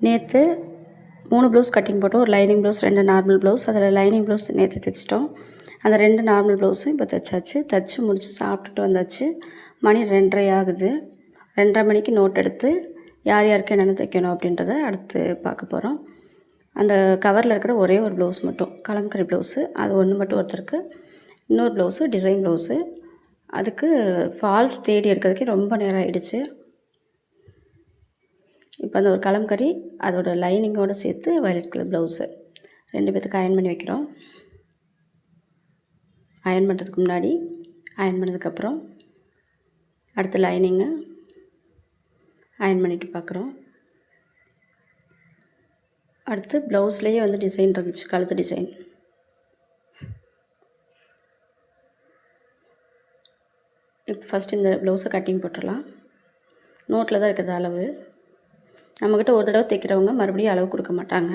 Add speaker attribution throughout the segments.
Speaker 1: நேற்று 3 blouse cutting போட்டோம். ஒரு லைனிங் ப்ளவுஸ், 2 நார்மல் ப்ளவுஸ். அதில் லைனிங் ப்ளவுஸ் நேற்று தைச்சிட்டோம். அந்த 2 நார்மல் ப்ளவுஸும் இப்போ தைச்சாச்சு. தைச்சி முடித்து சாப்பிட்டுட்டு வந்தாச்சு. மணி 2:30 ஆகுது. 2:30 மணிக்கு நோட் எடுத்து யார் யாருக்கு என்னென்ன தைக்கணும் அப்படின்றத அடுத்து பார்க்க போகிறோம். அந்த கவரில் இருக்கிற ஒரே ஒரு ப்ளவுஸ் மட்டும் கலம்கரி ப்ளவுஸு, அது ஒன்று மட்டும் ஒருத்தருக்கு. இன்னொரு ப்ளவுஸு டிசைன் ப்ளவுஸு. அதுக்கு ஃபால்ஸ் தேடி எடுக்கிறதுக்கே ரொம்ப நேரம் ஆகிடுச்சு. இப்போ அந்த ஒரு கலம்கரி அதோட லைனிங்கோடு சேர்த்து வயலட் கலர் ப்ளவுஸு 2 பேத்துக்கு அயர்ன் பண்ணி வைக்கிறோம். அயர்ன் பண்ணுறதுக்கு முன்னாடி, அயர்ன் பண்ணதுக்கப்புறம் அடுத்து லைனிங்கு அயர்ன் பண்ணிவிட்டு பார்க்குறோம். அடுத்து ப்ளவுஸ்லேயே வந்து டிசைன் இருந்துச்சு, கழுத்து டிசைன். இப்போ ஃபஸ்ட்டு இந்த ப்ளவுஸை கட்டிங் போட்டுடலாம். நோட்டில் தான் இருக்கிறது அளவு. நம்மக்கிட்ட ஒரு தடவை தைக்கிறவங்க மறுபடியும் அளவு கொடுக்க மாட்டாங்க.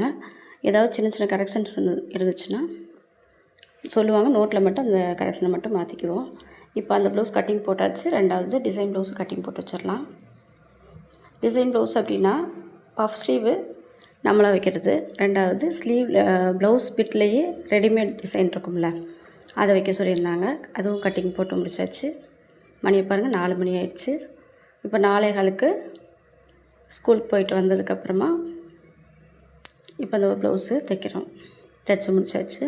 Speaker 1: ஏதாவது சின்ன சின்ன கரெக்ஷன்ஸ் இருந்துச்சுன்னா சொல்லுவாங்க. நோட்டில் மட்டும் அந்த கரெக்ஷனை மட்டும் மாற்றிக்குவோம். இப்போ அந்த ப்ளவுஸ் கட்டிங் போட்டாச்சு. ரெண்டாவது டிசைன் ப்ளவுஸ் கட்டிங் போட்டு வச்சிடலாம். டிசைன் ப்ளவுஸ் அப்படின்னா பஃப் ஸ்லீவு நம்மளாக வைக்கிறது. ரெண்டாவது ப்ளவுஸ் பிட்லேயே ரெடிமேட் டிசைன் இருக்கும்ல, அதை வைக்க சொல்லியிருந்தாங்க. அதுவும் கட்டிங் போட்டு முடிச்சாச்சு. மணியை பாருங்கள், 4 மணி ஆயிடுச்சு. இப்போ 4:15க்கு ஸ்கூலுக்கு போயிட்டு வந்ததுக்கப்புறமா இப்போ அந்த ஒரு ப்ளவுஸு தைக்கிறோம். தைச்சி முடிச்சாச்சு.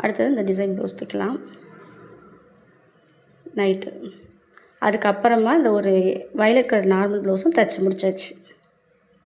Speaker 1: அடுத்தது இந்த டிசைன் ப்ளவுஸ் தைக்கலாம் நைட்டு. அதுக்கப்புறமா இந்த ஒரு வயலட் கலர் நார்மல் ப்ளவுஸும் தைச்சி முடிச்சாச்சு.